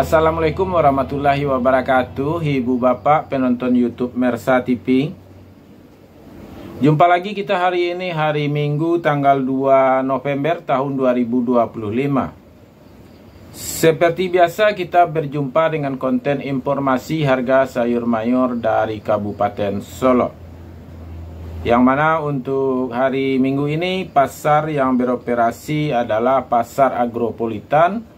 Assalamualaikum warahmatullahi wabarakatuh, Ibu Bapak penonton YouTube Mersa TV. Jumpa lagi kita hari ini, hari Minggu tanggal 2 November tahun 2025. Seperti biasa kita berjumpa dengan konten informasi harga sayur mayur dari Kabupaten Solo. Yang mana untuk hari Minggu ini pasar yang beroperasi adalah Pasar Agropolitan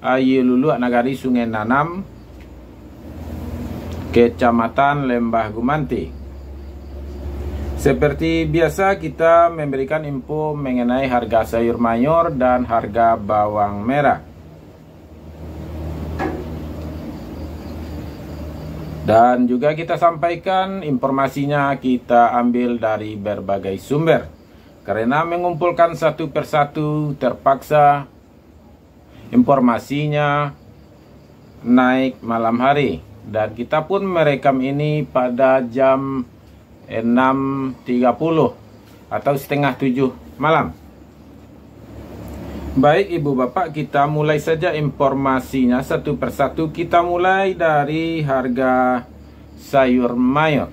Aye Lulu Nagari Sungai Nanam, Kecamatan Lembah Gumanti. Seperti biasa kita memberikan info mengenai harga sayur mayur dan harga bawang merah. Dan juga kita sampaikan informasinya kita ambil dari berbagai sumber. Karena mengumpulkan satu persatu terpaksa informasinya naik malam hari, dan kita pun merekam ini pada jam 6.30 atau setengah 7 malam. Baik Ibu Bapak, kita mulai saja informasinya satu persatu. Kita mulai dari harga sayur mayur.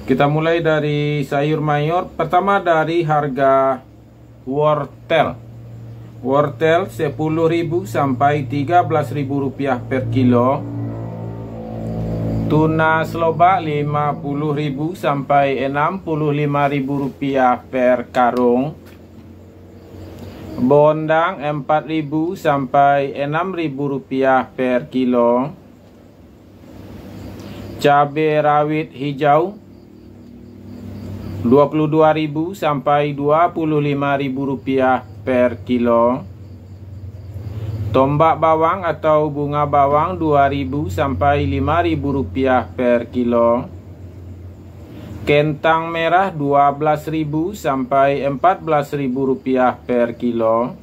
Kita mulai dari sayur mayur. Pertama dari harga wortel. Wortel 10.000 sampai 13.000 rupiah per kilo. Tuna selobak 50.000 sampai 65.000 rupiah per karung. Bondang 4.000 sampai 6.000 rupiah per kilo. Cabai rawit hijau 22.000 sampai 25.000 rupiah per kilo. Tombak bawang atau bunga bawang 2.000 sampai 5.000 rupiah per kilo. Kentang merah 12.000 sampai 14.000 rupiah per kilo.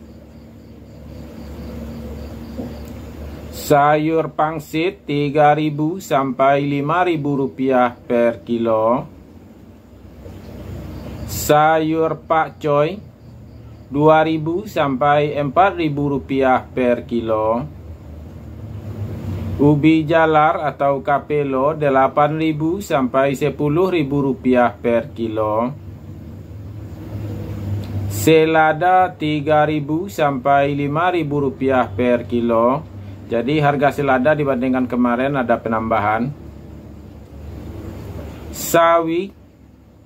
Sayur pangsit 3.000 sampai 5.000 rupiah per kilo. Sayur pakcoy 2.000 sampai 4.000 rupiah per kilo. Ubi jalar atau kapelo 8.000 sampai 10.000 rupiah per kilo. Selada 3.000 sampai 5.000 rupiah per kilo. Jadi harga selada dibandingkan kemarin ada penambahan. Sawi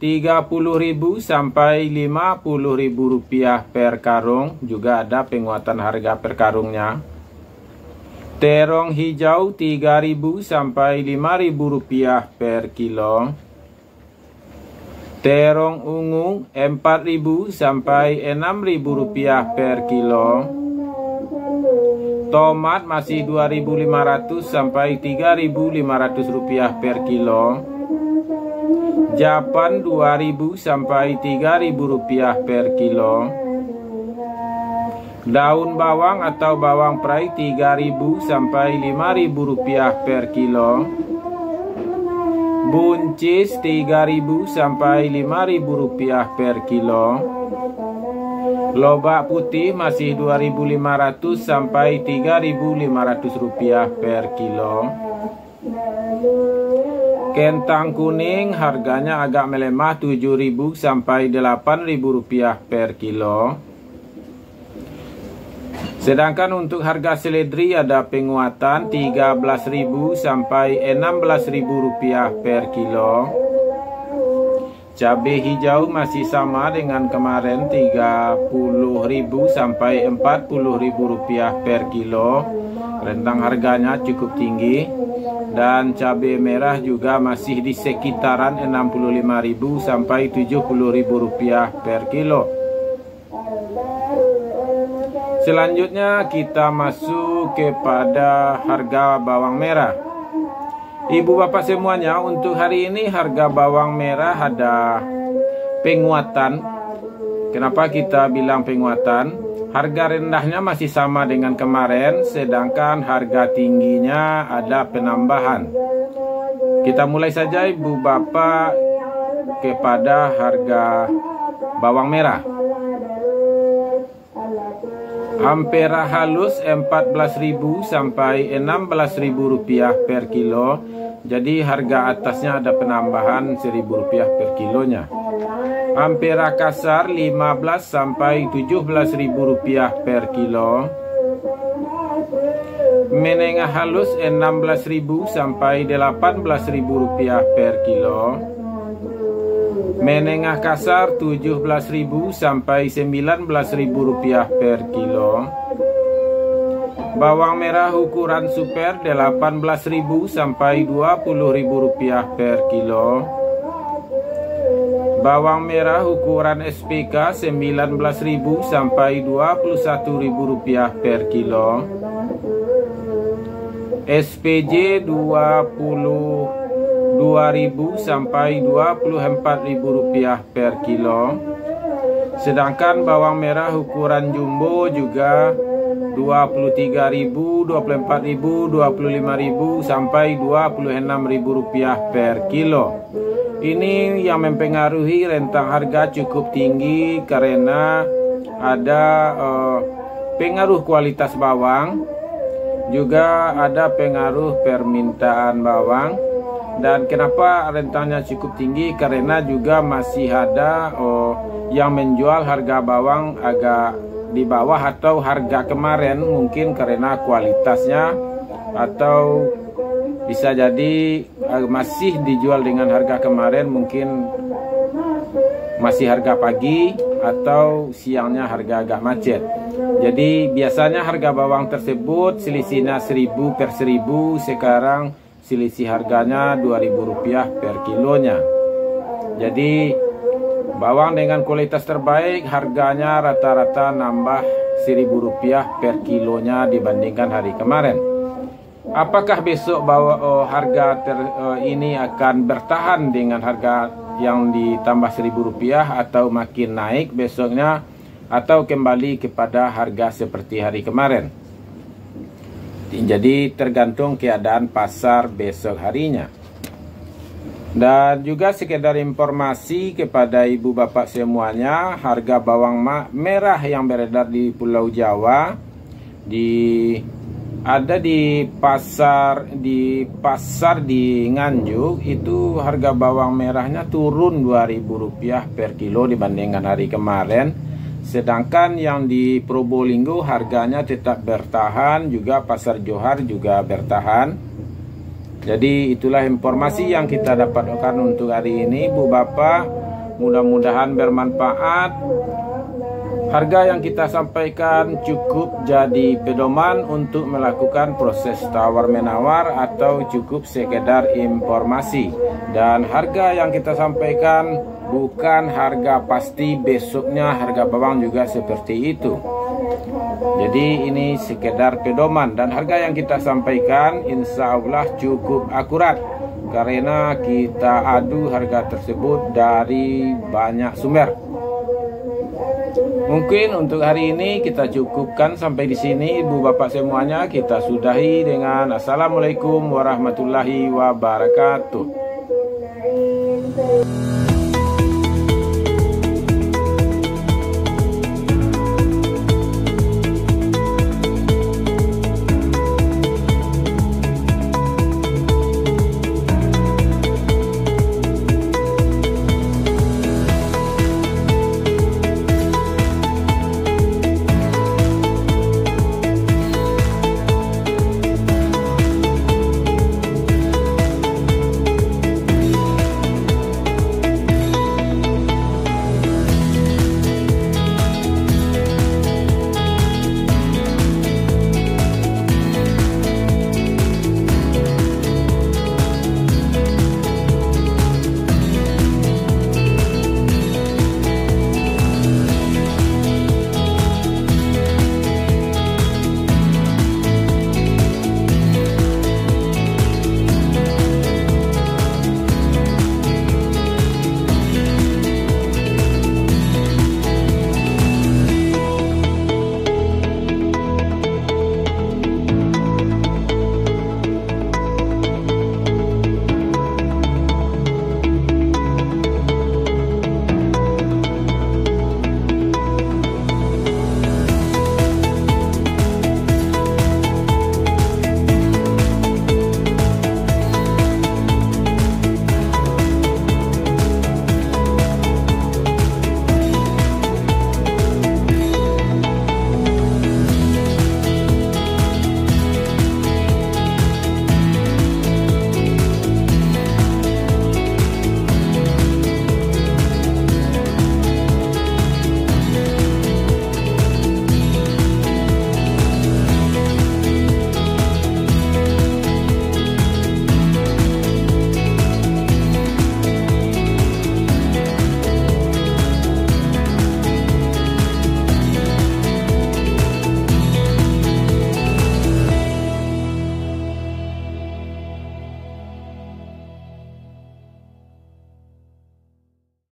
30.000 sampai 50.000 rupiah per karung, juga ada penguatan harga per karungnya. Terong hijau 3.000 sampai 5.000 rupiah per kilo. Terong ungu 4.000 sampai 6.000 rupiah per kilo. Tomat masih 2.500 sampai 3.500 rupiah per kilo. Japan 2.000 sampai 3.000 rupiah per kilo. Daun bawang atau bawang perai 3.000 sampai 5.000 rupiah per kilo. Buncis 3.000 sampai 5.000 rupiah per kilo. Lobak putih masih 2.500 sampai 3.500 rupiah per kilo. Kentang kuning harganya agak melemah 7.000 sampai 8.000 rupiah per kilo. Sedangkan untuk harga seledri ada penguatan 13.000 sampai 16.000 rupiah per kilo. Cabai hijau masih sama dengan kemarin 30.000 sampai 40.000 rupiah per kilo. Rentang harganya cukup tinggi. Dan cabai merah juga masih di sekitaran 65.000 sampai 70.000 rupiah per kilo. Selanjutnya kita masuk kepada harga bawang merah. Ibu bapak semuanya, untuk hari ini harga bawang merah ada penguatan. Kenapa kita bilang penguatan? Harga rendahnya masih sama dengan kemarin, sedangkan harga tingginya ada penambahan. Kita mulai saja Ibu Bapak kepada harga bawang merah. Ampera halus 14.000 sampai 16.000 rupiah per kilo. Jadi harga atasnya ada penambahan 1.000 rupiah per kilonya. Ampera kasar 15 sampai 17.000 rupiah per kilo. Menengah halus 16.000 sampai 18.000 rupiah per kilo. Menengah kasar 17.000 sampai 19.000 rupiah per kilo. Bawang merah ukuran super 18.000 sampai 20.000 rupiah per kilo. Bawang merah ukuran SPK 19.000 sampai 21.000 rupiah per kilo. SPJ 22.000 sampai 24.000 rupiah per kilo. Sedangkan bawang merah ukuran jumbo juga 23.000, 24.000, 25.000 sampai 26.000 rupiah per kilo. Ini yang mempengaruhi rentang harga cukup tinggi karena ada pengaruh kualitas bawang, juga ada pengaruh permintaan bawang. Dan kenapa rentangnya cukup tinggi? Karena juga masih ada yang menjual harga bawang agak di bawah atau harga kemarin, mungkin karena kualitasnya, atau bisa jadi masih dijual dengan harga kemarin, mungkin masih harga pagi atau siangnya harga agak macet. Jadi biasanya harga bawang tersebut selisihnya 1.000 per 1.000, sekarang selisih harganya 2.000 rupiah per kilonya. Jadi bawang dengan kualitas terbaik harganya rata-rata nambah 1.000 rupiah per kilonya dibandingkan hari kemarin. Apakah besok harga ini akan bertahan dengan harga yang ditambah 1.000 rupiah atau makin naik besoknya, atau kembali kepada harga seperti hari kemarin? Jadi tergantung keadaan pasar besok harinya. Dan juga sekedar informasi kepada ibu bapak semuanya, harga bawang merah yang beredar di Pulau Jawa ada di pasar di Nganjuk, itu harga bawang merahnya turun 2.000 rupiah per kilo dibandingkan hari kemarin. Sedangkan yang di Probolinggo harganya tetap bertahan, juga pasar Johar juga bertahan. Jadi itulah informasi yang kita dapatkan untuk hari ini, Bu Bapak. Mudah-mudahan bermanfaat. Harga yang kita sampaikan cukup jadi pedoman untuk melakukan proses tawar-menawar atau cukup sekedar informasi. Dan harga yang kita sampaikan bukan harga pasti besoknya harga bawang juga seperti itu. Jadi ini sekedar pedoman, dan harga yang kita sampaikan insya Allah cukup akurat karena kita adu harga tersebut dari banyak sumber. Mungkin untuk hari ini kita cukupkan sampai di sini, ibu bapak semuanya. Kita sudahi dengan assalamualaikum warahmatullahi wabarakatuh.